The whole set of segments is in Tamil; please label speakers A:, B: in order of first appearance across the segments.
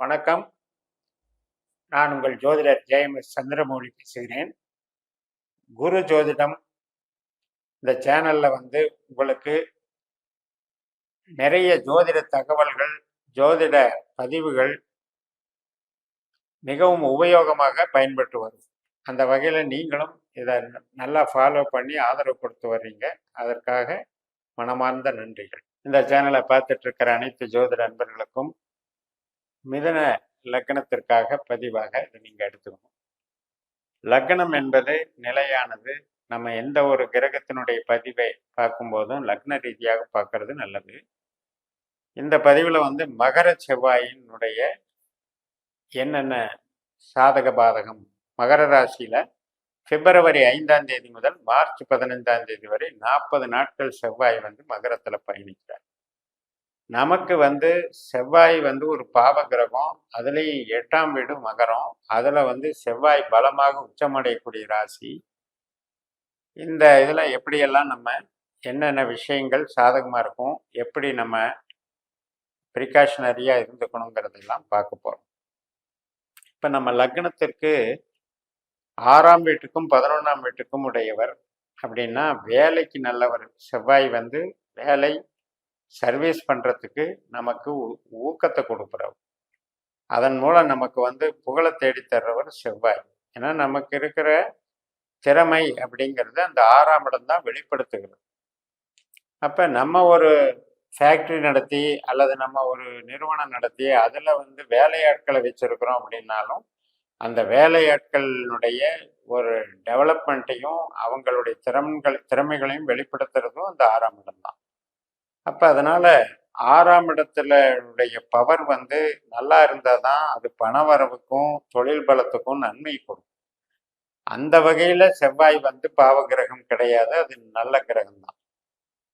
A: வணக்கம். நான் உங்கள் ஜோதிடர் ஜெயம்எஸ் சந்திரமௌலி பேசுகிறேன். குரு ஜோதிடம் இந்த சேனல்ல உங்களுக்கு நிறைய ஜோதிட தகவல்கள், ஜோதிட பதிவுகள் மிகவும் உபயோகமாக பயன்பட்டு வரும். அந்த வகையில் நீங்களும் இதை நல்லா ஃபாலோ பண்ணி ஆதரவு கொடுத்து வர்றீங்க. அதற்காக மனமார்ந்த நன்றிகள். இந்த சேனலை பார்த்துட்டு இருக்கிற அனைத்து ஜோதிட நண்பர்களுக்கும் மிதன லக்னத்திற்காக பதிவாக இதை நீங்கள் எடுத்துக்கணும். லக்னம் என்பது நிலையானது. நம்ம எந்த ஒரு கிரகத்தினுடைய பதிவை பார்க்கும்போதும் லக்ன ரீதியாக பார்க்கறது நல்லது. இந்த பதிவில் மகர செவ்வாயினுடைய என்னென்ன சாதக பாதகம், மகர ராசியில பிப்ரவரி 5ஆம் தேதி முதல் மார்ச் 15ஆம் தேதி வரை 40 நாட்கள் செவ்வாய் மகரத்துல பயணிக்கிறார். நமக்கு செவ்வாய் ஒரு பாவ கிரகம், அதுலேயும் 8ஆம் வீடு மகரம். அதில் செவ்வாய் பலமாக உச்சமடையக்கூடிய ராசி. இந்த இதில் எப்படியெல்லாம் நம்ம என்னென்ன விஷயங்கள் சாதகமாக இருக்கும், எப்படி நம்ம ப்ரிகாஷனரியாக இருந்துக்கணுங்கிறதெல்லாம் பார்க்க போகிறோம். இப்போ நம்ம லக்னத்திற்கு 6ஆம் வீட்டுக்கும் 11ஆம் வீட்டுக்கும் உடையவர் அப்படின்னா வேலைக்கு நல்லவர். செவ்வாய் வேலை சர்வீஸ் பண்ணுறதுக்கு நமக்கு ஊக்கத்தை கொடுக்குறவர். அதன் மூலம் நமக்கு புகழை தேடி தர்றவர் செவ்வாய். ஏன்னா நமக்கு இருக்கிற திறமை அப்படிங்கிறது அந்த 6ஆம் இடம் தான் வெளிப்படுத்துகிறது. அப்போ நம்ம ஒரு ஃபேக்ட்ரி நடத்தி அல்லது நம்ம ஒரு நிறுவனம் நடத்தி அதில் வேலையாட்களை வச்சிருக்கிறோம் அப்படின்னாலும் அந்த வேலையாட்களினுடைய ஒரு டெவலப்மெண்ட்டையும் அவங்களுடைய திறமைகளையும் வெளிப்படுத்துறதும் அந்த 6ஆம் இடம் தான். அப்போ அதனால 6ஆம் இடத்துடைய பவர் நல்லா இருந்தால் தான் அது பணவரவுக்கும் தொழில் பலத்துக்கும் நன்மை கொடுக்கும். அந்த வகையில் செவ்வாய் பாவ கிரகம் கிடையாது, அது நல்ல கிரகம் தான்.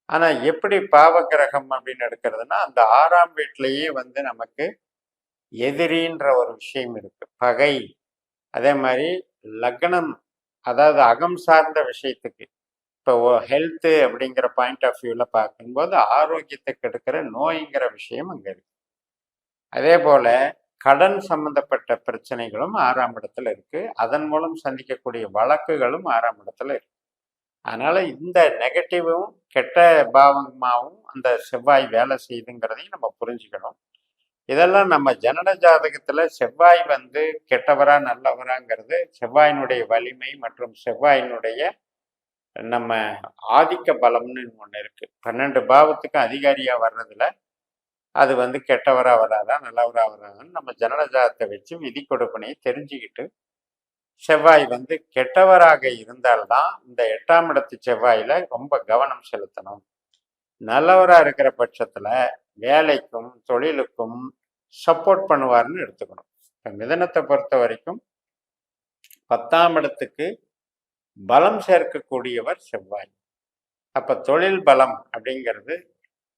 A: ஆனால் எப்படி பாவ கிரகம் அப்படின்னு எடுக்கிறதுனா அந்த 6ஆம் வீட்டிலேயே நமக்கு எதிரின்ற ஒரு விஷயம் இருக்கு, பகை. அதே மாதிரி லக்னம், அதாவது அகம் சார்ந்த விஷயத்துக்கு இப்போ ஹெல்த்து அப்படிங்கிற பாயிண்ட் ஆஃப் வியூவில் பார்க்கும்போது ஆரோக்கியத்தை கெடுக்கிற நோய்ங்கிற விஷயம் அங்கே இருக்கு. அதே போல் கடன் சம்பந்தப்பட்ட பிரச்சனைகளும் 6ஆம் இடத்துல இருக்கு. அதன் மூலம் சந்திக்கக்கூடிய வழக்குகளும் 6ஆம் இடத்துல இருக்கு. அதனால இந்த நெகட்டிவும் கெட்ட பாவமாகவும் அந்த செவ்வாய் வேலை செய்யுதுங்கிறதையும் நம்ம புரிஞ்சுக்கணும். இதெல்லாம் நம்ம ஜனன ஜாதகத்துல செவ்வாய் கெட்டவரா நல்லவராங்கிறது செவ்வாயினுடைய வலிமை மற்றும் செவ்வாயினுடைய நம்ம ஆதிக்க பலம்னு ஒன்று இருக்கு. 12 பாவத்துக்கு அதிகாரியா வர்றதுல அது கெட்டவரா வராதா நல்லவரா வராதான்னு நம்ம ஜனன ஜாதகத்தை வச்சு விதி கொடுப்பனையை தெரிஞ்சுக்கிட்டு செவ்வாய் கெட்டவராக இருந்தால்தான் இந்த 8ஆம் இடத்து செவ்வாயில ரொம்ப கவனம் செலுத்தணும். நல்லவராக இருக்கிற பட்சத்துல வேலைக்கும் தொழிலுக்கும் சப்போர்ட் பண்ணுவார்னு எடுத்துக்கணும். இப்போ மிதனத்தை பொறுத்த வரைக்கும் 10ஆம் இடத்துக்கு பலம் சேர்க்கக்கூடியவர் செவ்வாய். அப்போ தொழில் பலம் அப்படிங்கிறது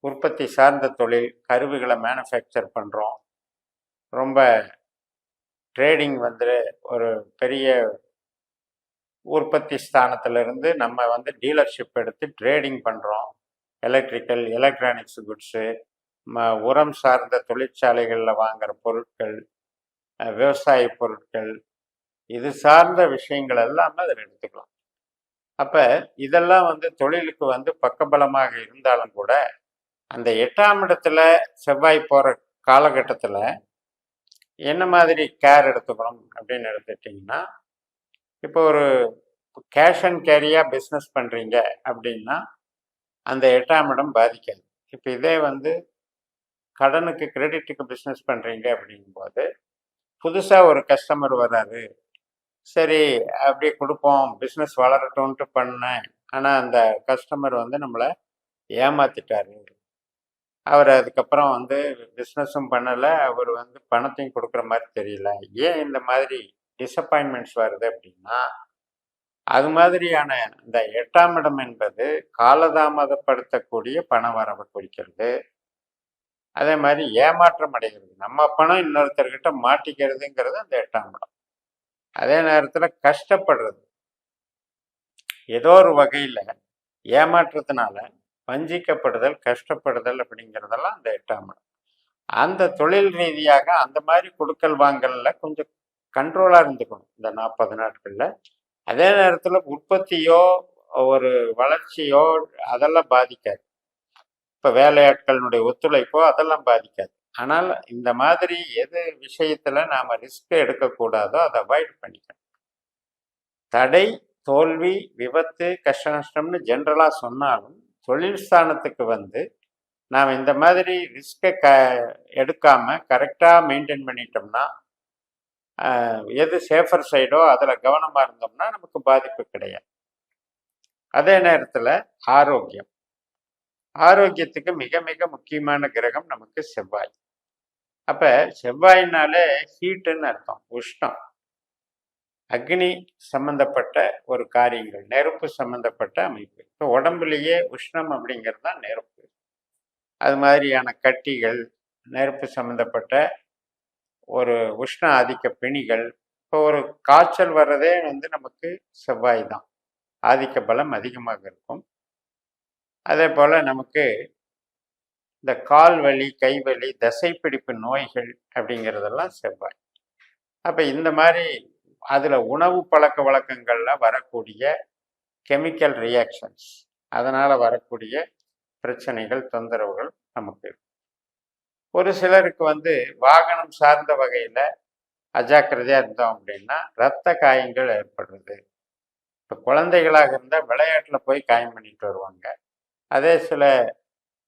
A: உற்பத்தி சார்ந்த தொழில், கருவிகளை மேனுஃபேக்சர் பண்ணுறோம், ரொம்ப ட்ரேடிங் ஒரு பெரிய உற்பத்தி ஸ்தானத்திலிருந்து நம்ம டீலர்ஷிப் எடுத்து ட்ரேடிங் பண்ணுறோம். எலக்ட்ரிக்கல், எலக்ட்ரானிக்ஸ் குட்ஸு, உரம் சார்ந்த தொழிற்சாலைகளில் வாங்குகிற பொருட்கள், விவசாய பொருட்கள், இது சார்ந்த விஷயங்கள் எல்லாமே அதில் எடுத்துக்கலாம். அப்போ இதெல்லாம் தொழிலுக்கு பக்கபலமாக இருந்தாலும் கூட அந்த 8ஆம் இடத்துல செவ்வாய் போகிற காலகட்டத்தில் என்ன மாதிரி கேர் எடுத்துக்கணும் அப்படின்னு எடுத்துட்டிங்கன்னா, இப்போ ஒரு கேஷ் அண்ட் கேரியாக பிஸ்னஸ் பண்ணுறீங்க அப்படின்னா அந்த 8ஆம் இடம் பாதிக்காது. இப்போ இதே கடனுக்கு கிரெடிட்டுக்கு பிஸ்னஸ் பண்ணுறீங்க அப்படிங்கும்போது புதுசாக ஒரு கஸ்டமர் வர்றாரு, சரி அப்படியே கொடுப்போம் பிஸ்னஸ் வளரட்டும்ன்ட்டு பண்ணேன். ஆனால் அந்த கஸ்டமர் நம்மளை ஏமாத்திட்டாரு. அவர் அதுக்கப்புறம் பிஸ்னஸும் பண்ணலை, அவர் பணத்தையும் கொடுக்குற மாதிரி தெரியல. ஏன் இந்த மாதிரி டிசப்பாயின்மெண்ட்ஸ் வருது அப்படின்னா அது மாதிரியான இந்த 8ஆம் இடம் என்பது காலதாமதப்படுத்தக்கூடிய பண வரவை குறிக்கிறது. அதே மாதிரி ஏமாற்றம் அடைகிறது, நம்ம பணம் இன்னொருத்தர்கிட்ட மாட்டிக்கிறதுங்கிறது அந்த 8ஆம் இடம். அதே நேரத்தில் கஷ்டப்படுறது, ஏதோ ஒரு வகையில் ஏமாற்றத்தினால வஞ்சிக்கப்படுதல், கஷ்டப்படுதல் அப்படிங்கிறதெல்லாம் அந்த 8ஆம் இடம். அந்த தொழில் ரீதியாக அந்த மாதிரி கொடுக்கல் வாங்கல்ல கொஞ்சம் கண்ட்ரோலாக இருந்துக்கணும் இந்த 40 நாட்களில். அதே நேரத்தில் உற்பத்தியோ ஒரு வளர்ச்சியோ அதெல்லாம் பாதிக்காது. இப்போ வேலையாட்களினுடைய ஒத்துழைப்போ அதெல்லாம் பாதிக்காது. ஆனால் இந்த மாதிரி எது விஷயத்தில் நாம் ரிஸ்க் எடுக்கக்கூடாதோ அதை அவாய்ட் பண்ணிக்கணும். தடை, தோல்வி, விபத்து, கஷ்ட நஷ்டம்னு ஜென்ரலாக சொன்னாலும் தொழில் ஸ்தானத்துக்கு வந்து நாம் இந்த மாதிரி ரிஸ்கை எடுக்காமல் கரெக்டாக மெயின்டைன் பண்ணிட்டோம்னா, எது சேஃபர் சைடோ அதில் கவனமாக இருந்தோம்னா நமக்கு பாதிப்பு கிடையாது. அதே நேரத்தில் ஆரோக்கியம், ஆரோக்கியத்துக்கு மிக மிக முக்கியமான கிரகம் நமக்கு செவ்வாய். அப்போ செவ்வாயினாலே ஹீட்டுன்னு அர்த்தம், உஷ்ணம், அக்னி சம்பந்தப்பட்ட ஒரு காரியங்கள், நெருப்பு சம்பந்தப்பட்ட அமைப்பு. இப்போ உடம்புலேயே உஷ்ணம் அப்படிங்கிறது தான் நெருப்பு. அது மாதிரியான கட்டிகள், நெருப்பு சம்பந்தப்பட்ட ஒரு உஷ்ண ஆதிக்க பிணிகள். இப்போ ஒரு காய்ச்சல் வர்றதே வந்து நமக்கு செவ்வாய் தான், ஆதிக்க பலம் அதிகமாக இருக்கும். அதே போல் நமக்கு இந்த கால் வலி, கை வலி, தசைப்பிடிப்பு நோய்கள் அப்படிங்கிறதெல்லாம் செவ்வாய். அப்போ இந்த மாதிரி அதில் உணவு பழக்க வழக்கங்களில் வரக்கூடிய கெமிக்கல் ரியாக்ஷன்ஸ், அதனால் வரக்கூடிய பிரச்சனைகள், தொந்தரவுகள் நமக்கு இருக்கும். ஒரு சிலருக்கு வந்து வாகனம் சார்ந்த வகையில் அஜாக்கிரதையாக இருந்தோம் அப்படின்னா இரத்த காயங்கள் ஏற்படுறது. இப்போ குழந்தைகளாக இருந்தால் விளையாட்டில் போய் காயம் பண்ணிட்டு வருவாங்க. அதே சில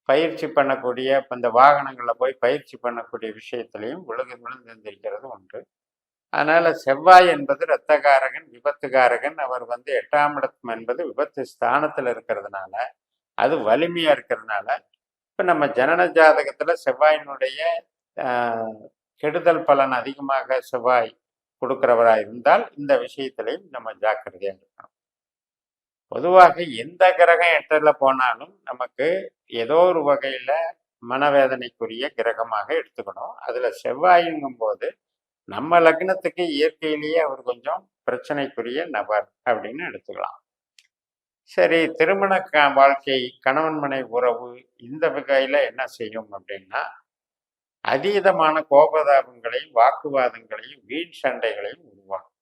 A: பயிற்சி பண்ணக்கூடிய இப்போ இந்த வாகனங்களில் போய் பயிற்சி பண்ணக்கூடிய விஷயத்துலையும் விழுந்திருக்கிறது உண்டு. அதனால் செவ்வாய் என்பது இரத்தகாரகன், விபத்துகாரகன். அவர் வந்து 8ஆம் இடம் என்பது விபத்து ஸ்தானத்தில் இருக்கிறதுனால, அது வலிமையாக இருக்கிறதுனால, இப்போ நம்ம ஜனன ஜாதகத்தில் செவ்வாயினுடைய கெடுதல் பலன் அதிகமாக செவ்வாய் கொடுக்கிறவராக இருந்தால் இந்த விஷயத்திலையும் நம்ம ஜாக்கிரதையாக இருக்கணும். பொதுவாக எந்த கிரகம் 8ல் போனாலும் நமக்கு ஏதோ ஒரு வகையில் மனவேதனைக்குரிய கிரகமாக எடுத்துக்கணும். அதில் செவ்வாயுங்கும் போது நம்ம லக்னத்துக்கு இயற்கையிலேயே அவர் கொஞ்சம் பிரச்சனைக்குரிய நபர் அப்படின்னு எடுத்துக்கலாம். சரி, திருமண வாழ்க்கை, கணவன் மனைவி உறவு இந்த வகையில் என்ன செய்யும் அப்படின்னா, அதீதமான கோபதாபங்களையும் வாக்குவாதங்களையும் வீண் சண்டைகளையும் உருவாகும்.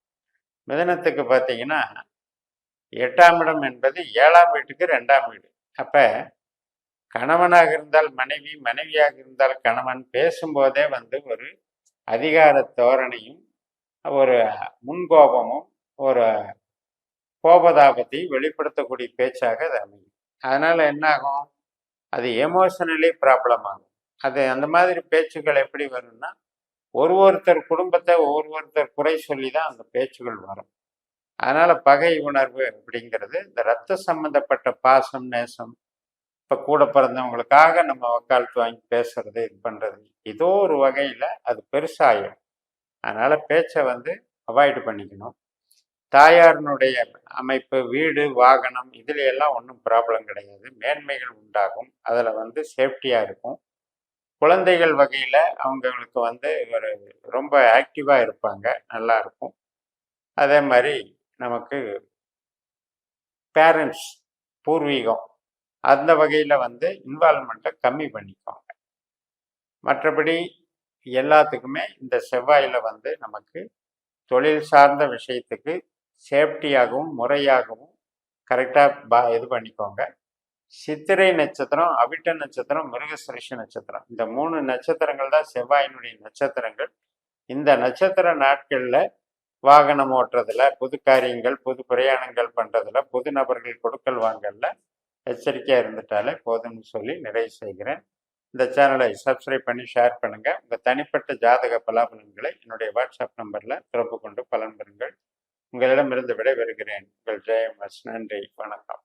A: மிதனத்துக்கு பார்த்தீங்கன்னா 8ஆம் இடம் என்பது 7ஆம் வீட்டுக்கு 2ஆம் வீடு. அப்போ கணவனாக இருந்தால் மனைவி, மனைவியாக இருந்தால் கணவன் பேசும்போதே வந்து ஒரு அதிகார தோரணையும் ஒரு முன்கோபமும் ஒரு கோபதாபத்தை வெளிப்படுத்தக்கூடிய பேச்சாக அது அமையும். அதனால் என்ன ஆகும், அது எமோஷனலி ப்ராப்ளம் ஆகும். அது அந்த மாதிரி பேச்சுக்கள் எப்படி வரும்னா, ஒருத்தர் குடும்பத்தை ஒருத்தர் குறை சொல்லி தான் அந்த பேச்சுகள் வரும். அதனால் பகை உணர்வு அப்படிங்கிறது இந்த ரத்த சம்பந்தப்பட்ட பாசம், நேசம், இப்போ கூட பிறந்தவங்களுக்காக நம்ம வக்காலத்து வாங்கி பேசுறது, இது பண்ணுறது, ஏதோ ஒரு வகையில் அது பெருசாகும். அதனால் பேச்சை வந்து அவாய்டு பண்ணிக்கணும். தாயாரினுடைய அமைப்பு, வீடு, வாகனம், இதுல எல்லாம் ஒன்றும் ப்ராப்ளம் கிடையாது, மேன்மைகள் உண்டாகும். அதில் வந்து சேஃப்டியாக இருக்கும். குழந்தைகள் வகையில் அவங்களுக்கு வந்து ஒரு ரொம்ப ஆக்டிவாக இருப்பாங்க, நல்லா இருக்கும். அதே மாதிரி நமக்கு பேரண்ட்ஸ், பூர்வீகம், அந்த வகையில் வந்து இன்வால்மெண்ட்டை கம்மி பண்ணிக்குவாங்க. மற்றபடி எல்லாத்துக்குமே இந்த செவ்வாயில் வந்து நமக்கு தொழில் சார்ந்த விஷயத்துக்கு சேஃப்டியாகவும் முறையாகவும் கரெக்டாக இது பண்ணிக்கோங்க. சித்திரை நட்சத்திரம், அவிட்ட நட்சத்திரம், மிருகசிரிஷ நட்சத்திரம், இந்த 3 நட்சத்திரங்கள் தான் செவ்வாயினுடைய நட்சத்திரங்கள். இந்த நட்சத்திர நாட்களில் வாகனம் ஓட்டுறதுல, புது காரியங்கள், புது பிரயாணங்கள் பண்ணுறதுல, புது நபர்கள் கொடுக்கல் வாங்கல எச்சரிக்கையாக இருந்துட்டாலே போதும்னு சொல்லி நிறைவு செய்கிறேன். இந்த சேனலை சப்ஸ்கிரைப் பண்ணி ஷேர் பண்ணுங்கள். உங்கள் தனிப்பட்ட ஜாதக பலாபலன்களை என்னுடைய வாட்ஸ்அப் நம்பரில் தொடர்பு கொண்டு பலன் பெறுங்கள். உங்களிடமிருந்து விடைபெறுகிறேன். உங்கள் ஜெயம் எஸ். நன்றி, வணக்கம்.